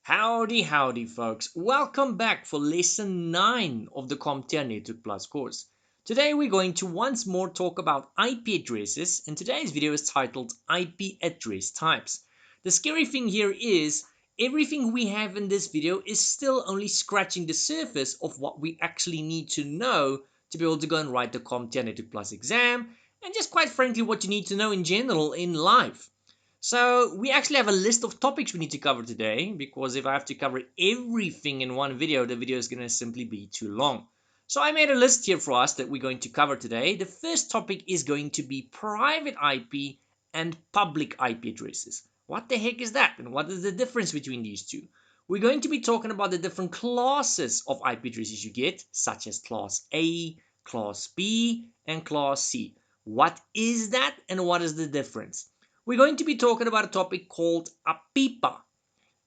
Howdy, howdy, folks. Welcome back for lesson 9 of the CompTIA Network Plus course. Today we're going to once more talk about IP addresses, and today's video is titled IP address types. The scary thing here is everything we have in this video is still only scratching the surface of what we actually need to know to be able to go and write the CompTIA Network Plus exam, and just quite frankly what you need to know in general in life. So we actually have a list of topics we need to cover today, because if I have to cover everything in one video, the video is going to simply be too long. So I made a list here for us that we're going to cover today. The first topic is going to be private IP and public IP addresses. What the heck is that, and what is the difference between these two? We're going to be talking about the different classes of IP addresses you get, such as Class A, Class B, and Class C. What is that, and what is the difference? We're going to be talking about a topic called APIPA.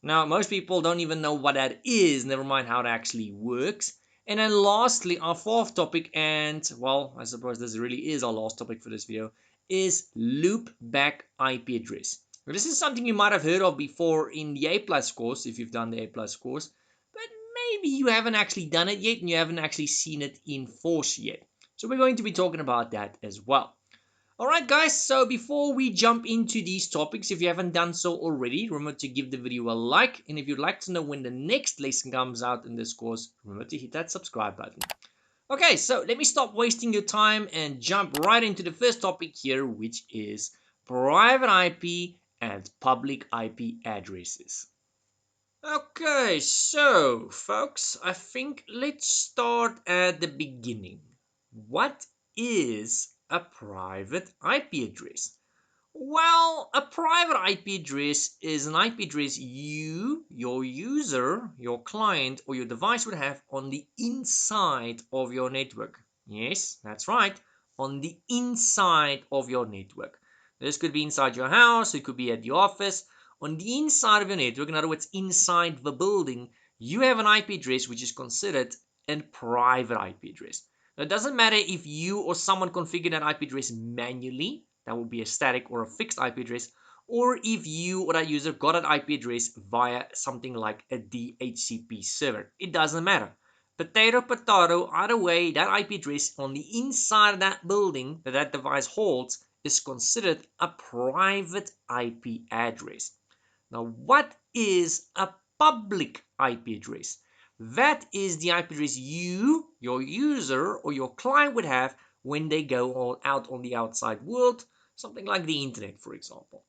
Now, most people don't even know what that is, never mind how it actually works. And then lastly, our fourth topic, and well, I suppose this really is our last topic for this video, is Loopback IP Address. Now, this is something you might have heard of before in the A+ course, if you've done the A+ course, but maybe you haven't actually done it yet and you haven't actually seen it in force yet. So we're going to be talking about that as well. Alright guys, so before we jump into these topics, if you haven't done so already, remember to give the video a like, and if you'd like to know when the next lesson comes out in this course, remember to hit that subscribe button. Okay, so let me stop wasting your time and jump right into the first topic here, which is private IP and public IP addresses. Okay, so folks, I think let's start at the beginning. What is a private IP address? Well, a private IP address is an IP address you, your user, your client, or your device would have on the inside of your network. Yes, that's right, on the inside of your network. This could be inside your house, it could be at the office. On the inside of your network, in other words, inside the building, you have an IP address which is considered a private IP address. Now, it doesn't matter if you or someone configured that IP address manually, that would be a static or a fixed IP address, or if you or that user got an IP address via something like a DHCP server. It doesn't matter. Potato, potato, either way, that IP address on the inside of that building that that device holds is considered a private IP address. Now, what is a public IP address? That is the IP address you, your user, or your client would have when they go out on the outside world, something like the internet, for example.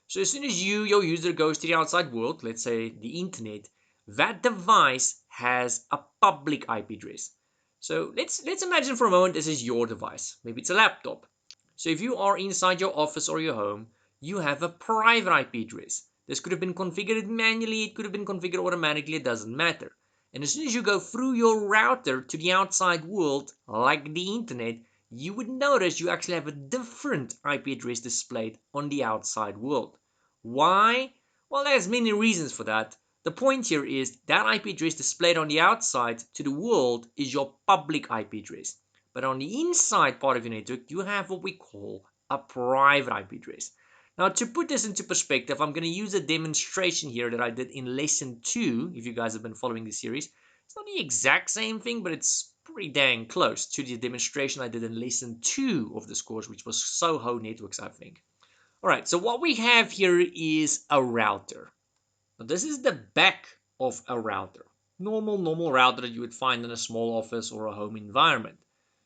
So as soon as you, your user, goes to the outside world, let's say the internet, that device has a public IP address. So let's imagine for a moment this is your device. Maybe it's a laptop. So if you are inside your office or your home, you have a private IP address. This could have been configured manually, it could have been configured automatically, it doesn't matter. And as soon as you go through your router to the outside world, like the internet, you would notice you actually have a different IP address displayed on the outside world. Why? Well, there's many reasons for that. The point here is that IP address displayed on the outside to the world is your public IP address. But on the inside part of your network, you have what we call a private IP address. Now, to put this into perspective, I'm going to use a demonstration here that I did in lesson 2, if you guys have been following the series. It's not the exact same thing, but it's pretty dang close to the demonstration I did in lesson 2 of this course, which was Soho Networks, I think. Alright, so what we have here is a router. Now, this is the back of a router. Normal router that you would find in a small office or a home environment.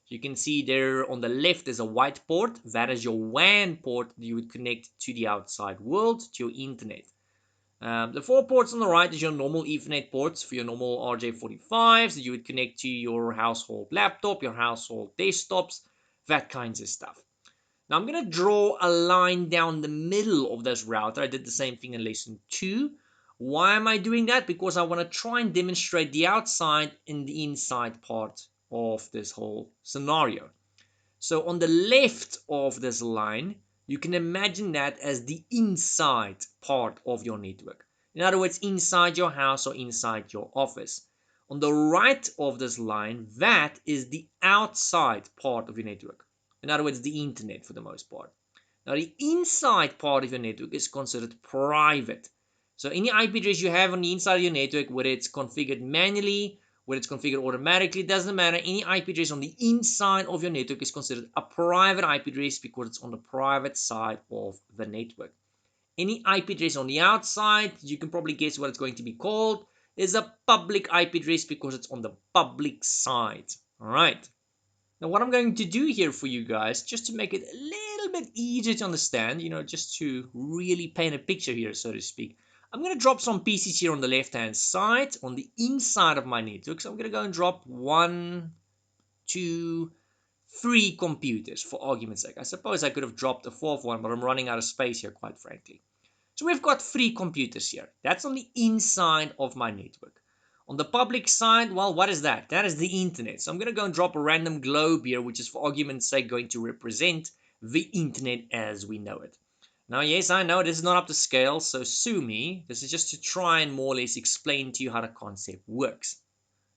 You can see there on the left is a white port. That is your WAN port that you would connect to the outside world, to your internet. The 4 ports on the right is your normal Ethernet ports for your normal RJ45s that you would connect to your household laptop, your household desktops, that kinds of stuff. Now I'm going to draw a line down the middle of this router. I did the same thing in lesson 2. Why am I doing that? Because I want to try and demonstrate the outside and the inside part of this whole scenario. So on the left of this line, you can imagine that as the inside part of your network. In other words, inside your house or inside your office. On the right of this line, that is the outside part of your network. In other words, the internet for the most part. Now, the inside part of your network is considered private. So any IP address you have on the inside of your network, whether it's configured manually, whether it's configured automatically, it doesn't matter. Any IP address on the inside of your network is considered a private IP address because it's on the private side of the network. Any IP address on the outside, you can probably guess what it's going to be called, is a public IP address because it's on the public side. All right. Now, what I'm going to do here for you guys, just to make it a little bit easier to understand, just to really paint a picture here, so to speak, I'm going to drop some pieces here on the left-hand side, on the inside of my network. So I'm going to go and drop 1, 2, 3 computers, for argument's sake. I suppose I could have dropped a fourth one, but I'm running out of space here, quite frankly. So we've got 3 computers here. That's on the inside of my network. On the public side, well, what is that? That is the internet. So I'm going to go and drop a random globe here, which is for argument's sake going to represent the internet as we know it. Now, yes, I know this is not up to scale, so sue me. This is just to try and more or less explain to you how the concept works.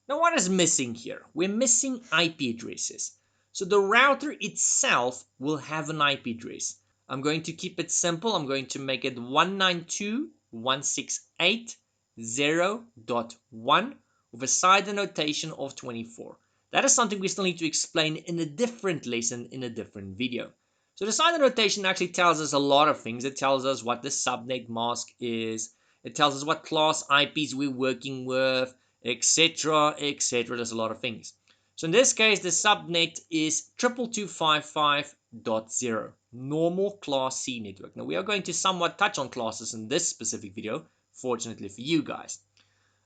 Now, what is missing here? We're missing IP addresses. So the router itself will have an IP address. I'm going to keep it simple. I'm going to make it 192.168.0.1 with a side notation of 24. That is something we still need to explain in a different lesson in a different video. So the side notation actually tells us a lot of things. It tells us what the subnet mask is. It tells us what class IPs we're working with, etc., etc. There's a lot of things. So in this case, the subnet is 222.55.0, normal class C network. Now we are going to somewhat touch on classes in this specific video, fortunately for you guys.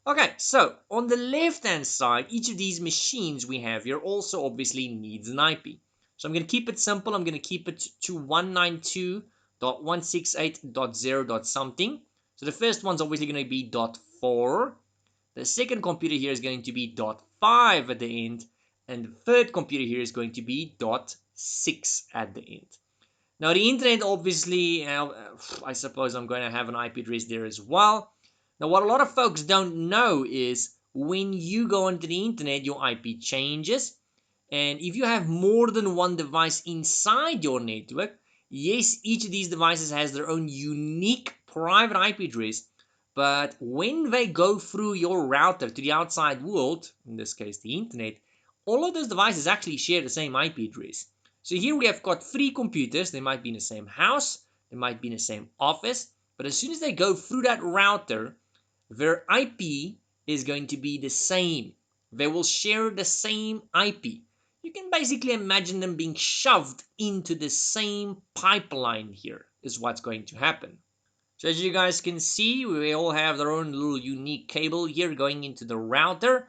Okay, so on the left-hand side, each of these machines we have here also obviously needs an IP. So I'm going to keep it simple. I'm going to keep it to 192.168.0. something. So the first one's obviously going to be .4. The second computer here is going to be .5 at the end. And the third computer here is going to be .6 at the end. Now the internet obviously, I suppose I'm going to have an IP address there as well. Now what a lot of folks don't know is when you go onto the internet, your IP changes. And if you have more than one device inside your network, yes, each of these devices has their own unique private IP address. But when they go through your router to the outside world, in this case the internet, all of those devices actually share the same IP address. So here we have got 3 computers. They might be in the same house, they might be in the same office, but as soon as they go through that router, their IP is going to be the same. They will share the same IP. You can basically imagine them being shoved into the same pipeline here is what's going to happen. So as you guys can see, we all have their own little unique cable here going into the router,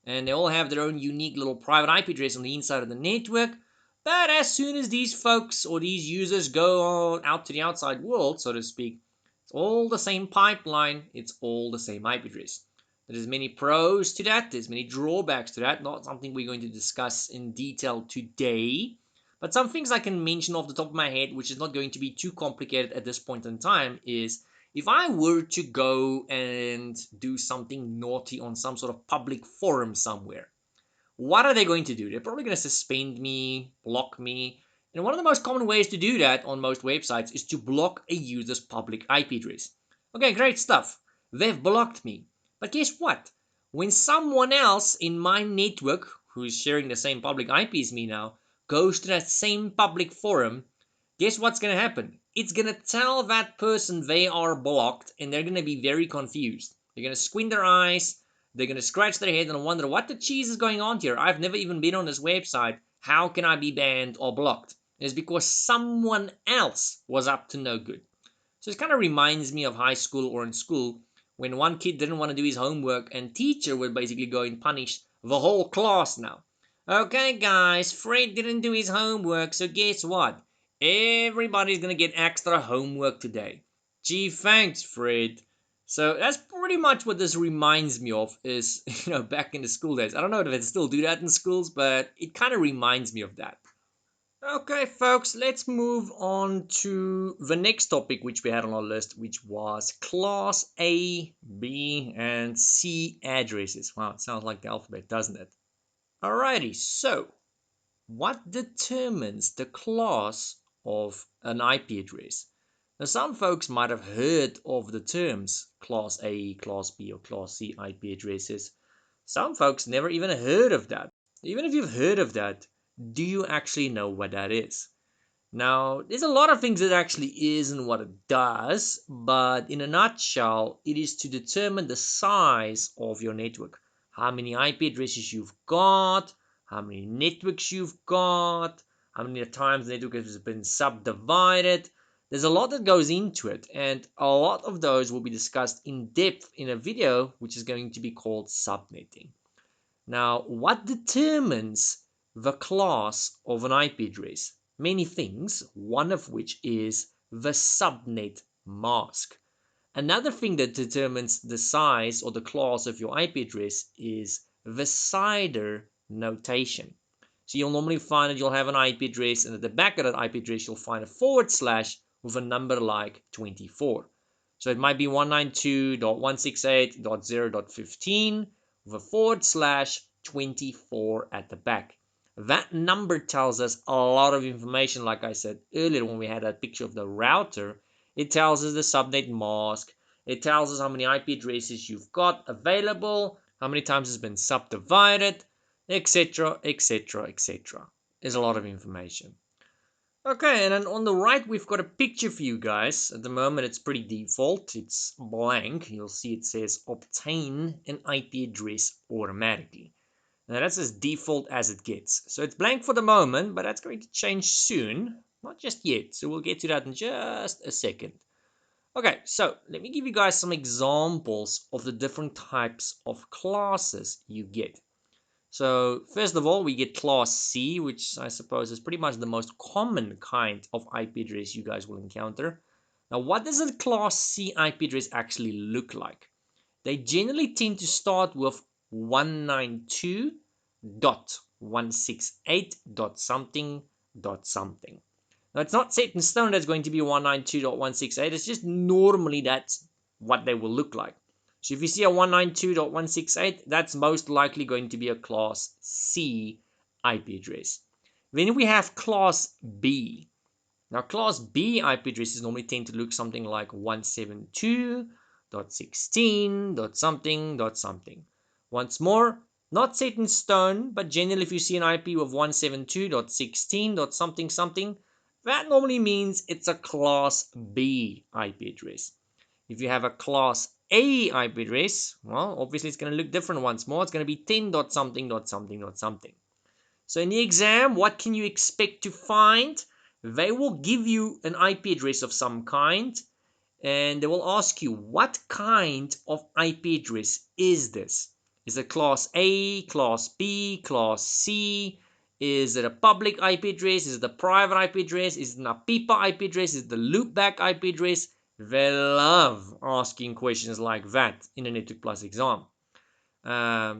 and they all have their own unique little private IP address on the inside of the network. But as soon as these folks or these users go out to the outside world, so to speak, it's all the same pipeline, it's all the same IP address. There's many pros to that, there's many drawbacks to that, not something we're going to discuss in detail today. But some things I can mention off the top of my head, which is not going to be too complicated at this point in time, is if I were to go and do something naughty on some sort of public forum somewhere, what are they going to do? They're probably going to suspend me, block me. And one of the most common ways to do that on most websites is to block a user's public IP address. Okay, great stuff. They've blocked me. But guess what? When someone else in my network, who's sharing the same public IP as me now, goes to that same public forum, guess what's going to happen? It's going to tell that person they are blocked, and they're going to be very confused. They're going to squint their eyes, they're going to scratch their head and wonder what the cheese is going on here. I've never even been on this website. How can I be banned or blocked? It's because someone else was up to no good. So it kind of reminds me of high school or in school when one kid didn't want to do his homework and teacher would basically go and punish the whole class now. Okay, guys, Fred didn't do his homework, so guess what? Everybody's going to get extra homework today. Gee, thanks, Fred. So that's pretty much what this reminds me of is, back in the school days. I don't know if they still do that in schools, but it kind of reminds me of that. Okay, folks, let's move on to the next topic which we had on our list, which was Class A, B, and C addresses. Wow, it sounds like the alphabet, doesn't it? Alrighty, so what determines the class of an IP address? Now, some folks might have heard of the terms Class A, Class B, or Class C IP addresses. Some folks never even heard of that. Even if you've heard of that, do you actually know what that is? Now, there's a lot of things it actually is and what it does, but in a nutshell, it is to determine the size of your network. How many IP addresses you've got, how many networks you've got, how many times the network has been subdivided. There's a lot that goes into it, and a lot of those will be discussed in depth in a video which is going to be called subnetting. Now, what determines the class of an IP address? Many things, one of which is the subnet mask. Another thing that determines the size or the class of your IP address is the CIDR notation. So you'll normally find that you'll have an IP address, and at the back of that IP address you'll find a forward slash with a number like 24. So it might be 192.168.0.15 with a forward slash 24 at the back. That number tells us a lot of information, like I said earlier when we had that picture of the router. It tells us the subnet mask. It tells us how many IP addresses you've got available, how many times it's been subdivided, etc., etc., etc. There's a lot of information. Okay, and then on the right, we've got a picture for you guys. At the moment, it's pretty default. It's blank. You'll see it says obtain an IP address automatically. Now, that's as default as it gets. So it's blank for the moment, but that's going to change soon. Not just yet. So we'll get to that in just a second. Okay, so let me give you guys some examples of the different types of classes you get. So first of all, we get Class C, which I suppose is pretty much the most common kind of IP address you guys will encounter. Now, what does a Class C IP address actually look like? They generally tend to start with 192.168.something.something. Now, it's not set in stone that's going to be 192.168. It's just normally that's what they will look like. So if you see a 192.168, that's most likely going to be a Class C IP address. Then we have Class B. Now, Class B IP addresses normally tend to look something like 172.16.something.something. Once more, not set in stone, but generally if you see an IP with 172.16.something.something, that normally means it's a Class B IP address. If you have a Class A IP address, well, obviously it's going to look different once more. It's going to be 10.something.something.something. So in the exam, what can you expect to find? They will give you an IP address of some kind, and they will ask you, what kind of IP address is this? Is it Class A, Class B, Class C? Is it a public IP address? Is it a private IP address? Is it an APIPA IP address? Is it the Loopback IP address? They love asking questions like that in a Network Plus exam. Now,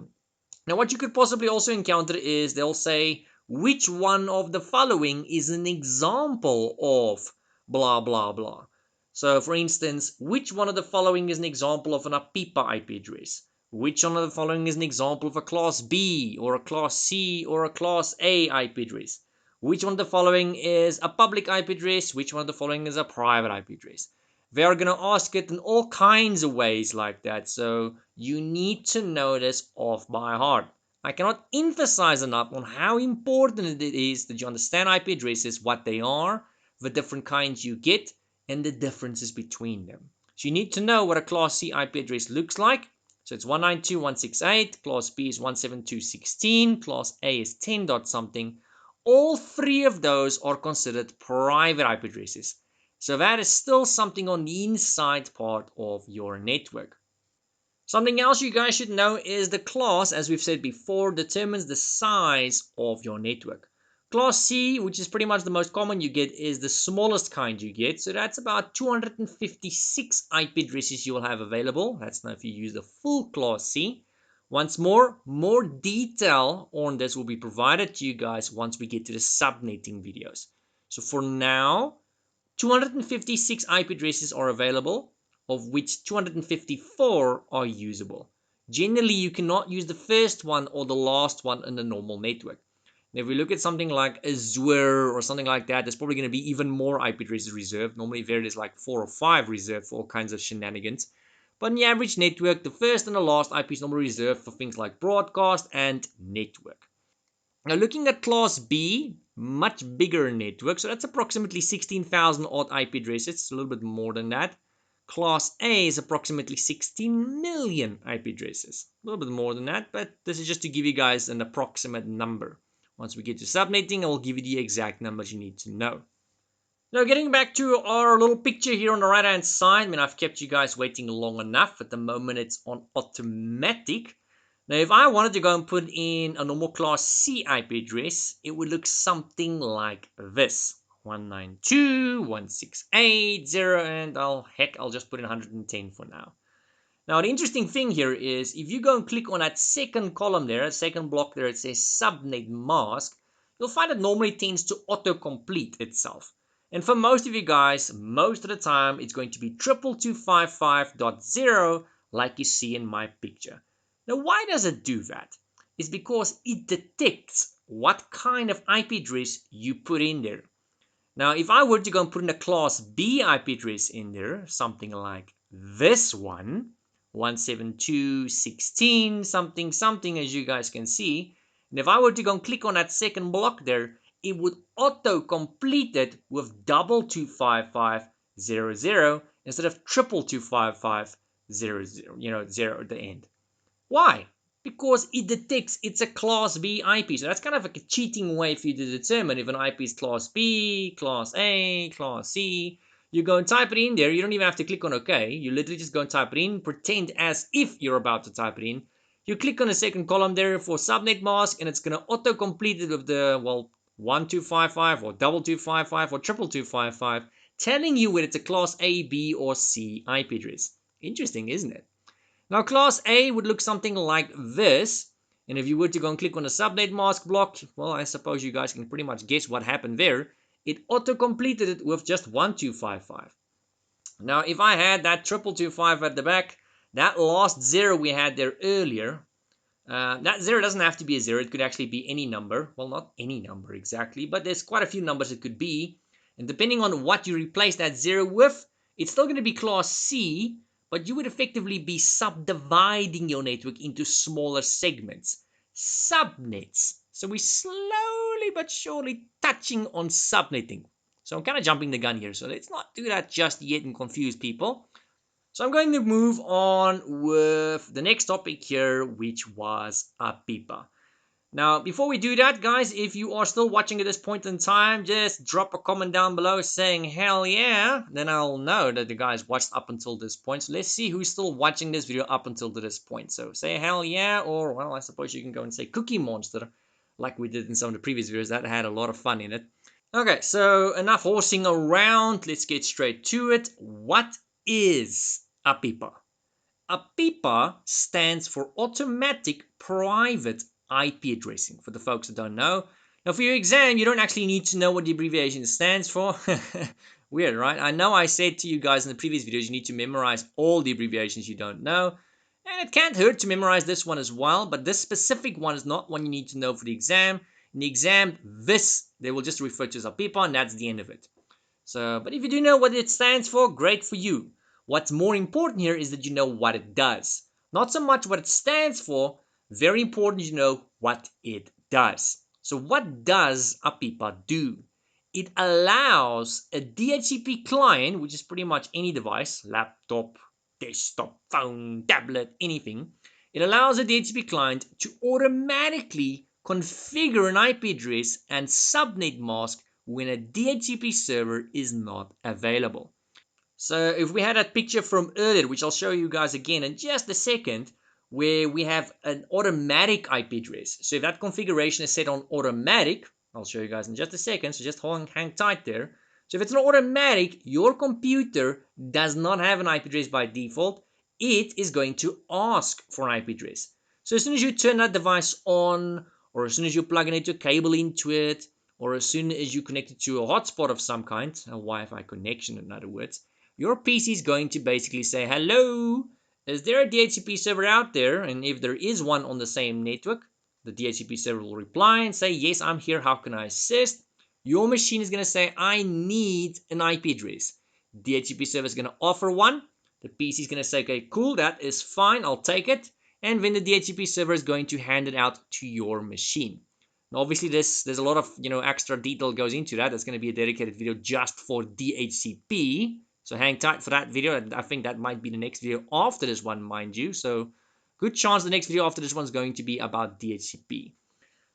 what you could possibly also encounter is they'll say, which one of the following is an example of blah, blah, blah. So, for instance, which one of the following is an example of an APIPA IP address? Which one of the following is an example of a Class B or a Class C or a Class A IP address? Which one of the following is a public IP address? Which one of the following is a private IP address? They are going to ask it in all kinds of ways like that, so you need to know this off by heart. I cannot emphasize enough on how important it is that you understand IP addresses, what they are, the different kinds you get, and the differences between them. So you need to know what a Class C IP address looks like. So it's 192.168, Class B is 172.16, Class A is 10 dot something. All three of those are considered private IP addresses. So that is still something on the inside part of your network. Something else you guys should know is the class, as we've said before, determines the size of your network. Class C, which is pretty much the most common you get, is the smallest kind you get. So that's about 256 IP addresses you will have available. That's now if you use the full Class C. Once more detail on this will be provided to you guys once we get to the subnetting videos. So for now, 256 IP addresses are available, of which 254 are usable. Generally, you cannot use the first one or the last one in the normal network. And if we look at something like Azure or something like that, there's probably going to be even more IP addresses reserved. Normally there's like 4 or 5 reserved for all kinds of shenanigans. But in the average network, the first and the last IP is normally reserved for things like broadcast and network. Now looking at class B, much bigger network, so that's approximately 16,000 odd IP addresses, it's a little bit more than that. Class A is approximately 16 million IP addresses, a little bit more than that, but this is just to give you guys an approximate number. Once we get to subnetting, I will give you the exact numbers you need to know. Now getting back to our little picture here on the right hand side, I mean I've kept you guys waiting long enough. At the moment it's on automatic. Now if I wanted to go and put in a normal class C IP address, it would look something like this. 192.168.0 and I'll just put in 110 for now. Now the interesting thing here is if you go and click on that second column there, second block there, it says subnet mask, you'll find it normally tends to autocomplete itself. And for most of you guys, most of the time, it's going to be 222.55.0 like you see in my picture. Now, why does it do that? It's because it detects what kind of IP address you put in there. Now, if I were to go and put in a class B IP address in there, something like this one, 172.16 something something, as you guys can see, and if I were to go and click on that second block there, it would auto complete it with 222.55.0.0 instead of 222.55.0.0, 0 at the end. Why? Because it detects it's a class B IP. So that's kind of like a cheating way for you to determine if an IP is class B, class A, class C. You go and type it in there. You don't even have to click on OK. You literally just go and type it in, pretend as if you're about to type it in. You click on the second column there for subnet mask, and it's going to auto-complete it with the, well, 1255 or 2255 or 22255, telling you whether it's a class A, B, or C IP address. Interesting, isn't it? Now class A would look something like this, and if you were to go and click on the subnet mask block, well, I suppose you guys can pretty much guess what happened there. It auto-completed it with just 1255. Now if I had that 2255 at the back, that last 0 we had there earlier, that 0 doesn't have to be a 0, it could actually be any number. Well, not any number exactly, but there's quite a few numbers it could be, and depending on what you replace that 0 with, it's still going to be class C, but you would effectively be subdividing your network into smaller segments, subnets. So we're slowly but surely touching on subnetting. So I'm kind of jumping the gun here, so let's not do that just yet and confuse people. So I'm going to move on with the next topic here, which was APIPA. Now, before we do that, guys, if you are still watching at this point in time, just drop a comment down below saying hell yeah. Then I'll know that the guys watched up until this point. So let's see who's still watching this video up until this point. So say hell yeah, or well, I suppose you can go and say Cookie Monster, like we did in some of the previous videos. That had a lot of fun in it. Okay, so enough horsing around. Let's get straight to it. What is APIPA? APIPA stands for Automatic Private IP Addressing, for the folks that don't know. Now for your exam, you don't actually need to know what the abbreviation stands for. Weird, right? I know I said to you guys in the previous videos you need to memorize all the abbreviations you don't know. And it can't hurt to memorize this one as well, but this specific one is not one you need to know for the exam. In the exam, this, they will just refer to as APIPA, and that's the end of it. So, but if you do know what it stands for, great for you. What's more important here is that you know what it does. Not so much what it stands for, very important you know what it does. So what does APIPA do? It allows a DHCP client, which is pretty much any device, laptop, desktop, phone, tablet, anything. It allows a DHCP client to automatically configure an IP address and subnet mask when a DHCP server is not available. So if we had that picture from earlier, which I'll show you guys again in just a second, where we have an automatic IP address. So if that configuration is set on automatic, I'll show you guys in just a second, so just hang tight there. So if it's an automatic, your computer does not have an IP address by default. It is going to ask for an IP address. So as soon as you turn that device on, or as soon as you plug a cable into it, or as soon as you connect it to a hotspot of some kind, a Wi-Fi connection in other words, your PC is going to basically say, hello, is there a DHCP server out there? And if there is one on the same network, The DHCP server will reply and say, yes, I'm here. How can I assist? Your machine is going to say, I need an IP address. DHCP server is going to offer one. The PC is going to say, okay, cool, that is fine. I'll take it. And then the DHCP server is going to hand it out to your machine. Now, obviously, there's a lot of extra detail goes into that. That's going to be a dedicated video just for DHCP. So hang tight for that video. I think that might be the next video after this one, mind you. So good chance the next video after this one is going to be about DHCP.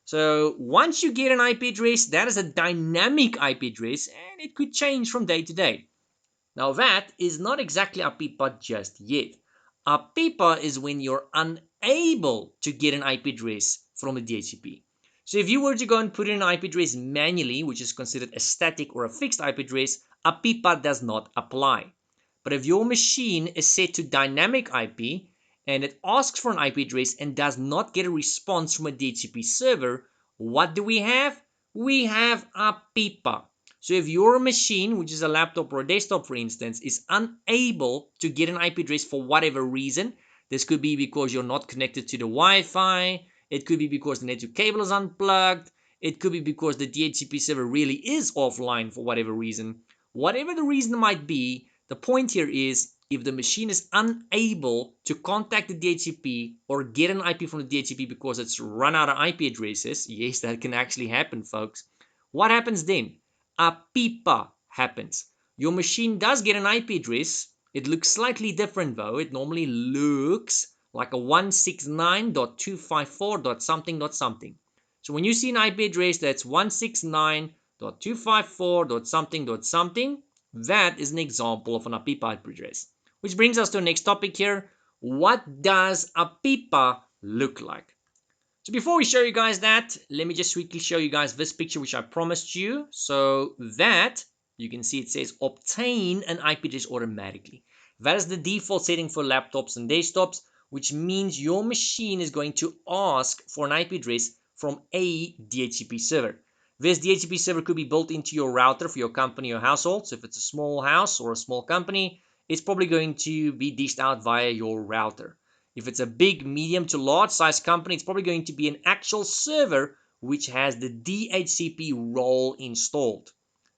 So once you get an IP address, that is a dynamic IP address, and it could change from day to day. Now that is not exactly APIPA just yet. APIPA is when you're unable to get an IP address from a DHCP. So if you were to go and put in an IP address manually, which is considered a static or a fixed IP address, APIPA does not apply. But if your machine is set to dynamic IP and it asks for an IP address and does not get a response from a DHCP server, what do we have? We have APIPA. So if your machine, which is a laptop or a desktop for instance, is unable to get an IP address for whatever reason, this could be because you're not connected to the Wi-Fi, it could be because the network cable is unplugged, it could be because the DHCP server really is offline for whatever reason. Whatever the reason might be, the point here is if the machine is unable to contact the DHCP or get an IP from the DHCP because it's run out of IP addresses, yes, that can actually happen, folks. What happens then? APIPA happens. Your machine does get an IP address. It looks slightly different though. It normally looks like a 169.254.something.something. So when you see an IP address that's 169.254.something.something, that is an example of an APIPA IP address. Which brings us to the next topic here. What does APIPA look like? So before we show you guys that, let me just quickly show you guys this picture which I promised you. So that, you can see it says obtain an IP address automatically. That is the default setting for laptops and desktops, which means your machine is going to ask for an IP address from a DHCP server. This DHCP server could be built into your router for your company or household. So if it's a small house or a small company, it's probably going to be dished out via your router. If it's a big, medium to large size company, it's probably going to be an actual server which has the DHCP role installed.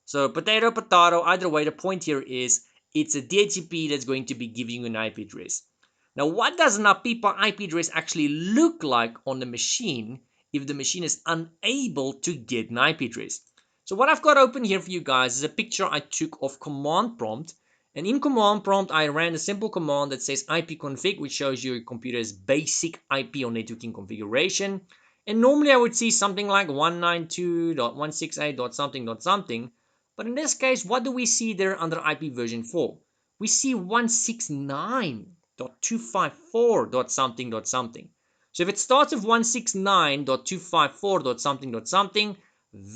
So potato, potato, either way, the point here is it's a DHCP that's going to be giving you an IP address. Now, what does an APIPA IP address actually look like on the machine if the machine is unable to get an IP address? So what I've got open here for you guys is a picture I took of command prompt. And in command prompt, I ran a simple command that says ipconfig, which shows you your computer's basic IP or networking configuration. And normally I would see something like 192.168.something.something. But in this case, what do we see there under IP version 4? We see 169.254.something.something. So if it starts with 169.254.something.something,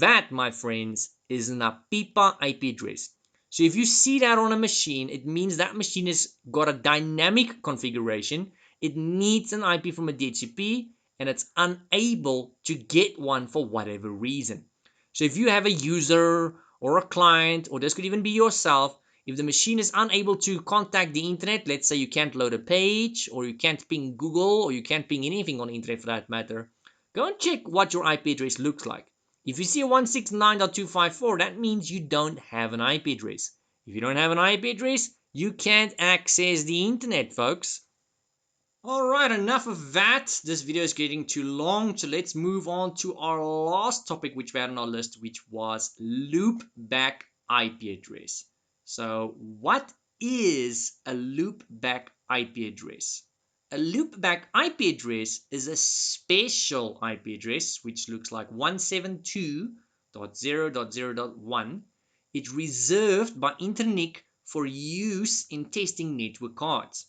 that, my friends, is an APIPA IP address. So if you see that on a machine, it means that machine has got a dynamic configuration. It needs an IP from a DHCP and it's unable to get one for whatever reason. So if you have a user or a client, or this could even be yourself, if the machine is unable to contact the internet, let's say you can't load a page, or you can't ping Google, or you can't ping anything on the internet for that matter, go and check what your IP address looks like. If you see 169.254, that means you don't have an IP address. If you don't have an IP address, you can't access the internet, folks. Alright, enough of that. This video is getting too long, so let's move on to our last topic which we had on our list, which was loopback IP address. So what is a loopback IP address? A loopback IP address is a special IP address which looks like 172.0.0.1. It's reserved by Internet for use in testing network cards.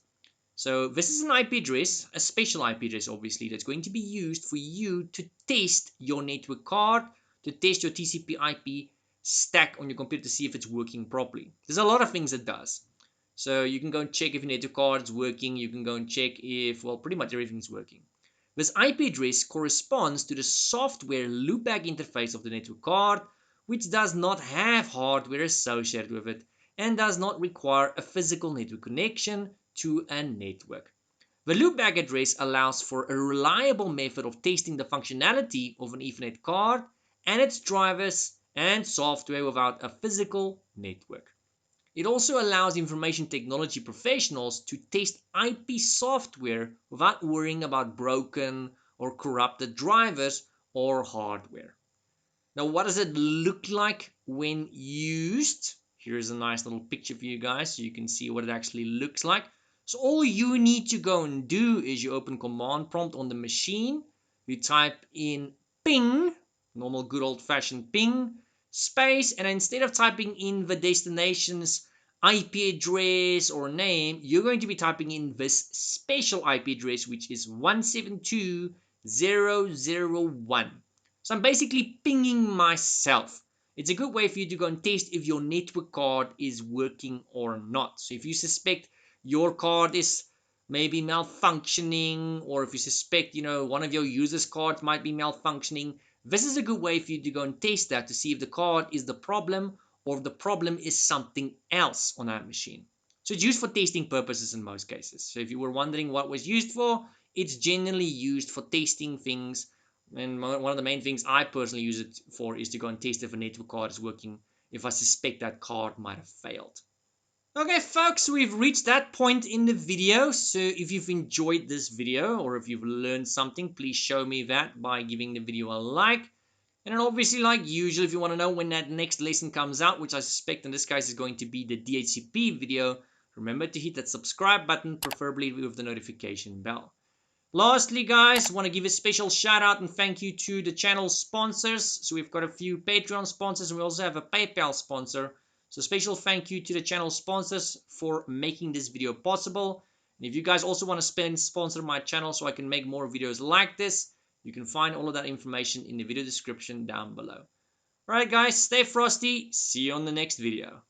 So this is an IP address, a special IP address obviously, that's going to be used for you to test your network card, to test your TCP IP stack on your computer to see if it's working properly. There's a lot of things it does. So you can go and check if your network card is working. You can go and check if, well, pretty much everything's working. This IP address corresponds to the software loopback interface of the network card, which does not have hardware associated with it and does not require a physical network connection to a network. The loopback address allows for a reliable method of testing the functionality of an Ethernet card and its drivers and software without a physical network. It also allows information technology professionals to test IP software without worrying about broken or corrupted drivers or hardware. Now, what does it look like when used? Here's a nice little picture for you guys so you can see what it actually looks like. So all you need to go and do is you open command prompt on the machine, you type in ping, normal good old-fashioned ping, space, and instead of typing in the destination's IP address or name, you're going to be typing in this special IP address, which is 172.0.0.1. So I'm basically pinging myself. It's a good way for you to go and test if your network card is working or not. So if you suspect your card is maybe malfunctioning, or if you suspect, one of your users' cards might be malfunctioning, this is a good way for you to go and test that to see if the card is the problem or if the problem is something else on that machine. So it's used for testing purposes in most cases. So if you were wondering what was used for, it's generally used for testing things. And one of the main things I personally use it for is to go and test if a network card is working, if I suspect that card might have failed. Okay, folks, we've reached that point in the video. So if you've enjoyed this video or if you've learned something, please show me that by giving the video a like. And then obviously, like usual, if you want to know when that next lesson comes out, which I suspect in this case is going to be the DHCP video, remember to hit that subscribe button, preferably with the notification bell. Lastly, guys, want to give a special shout out and thank you to the channel sponsors. So we've got a few Patreon sponsors and we also have a PayPal sponsor. So special thank you to the channel sponsors for making this video possible. And if you guys also want to sponsor my channel so I can make more videos like this, you can find all of that information in the video description down below. Alright guys, stay frosty. See you on the next video.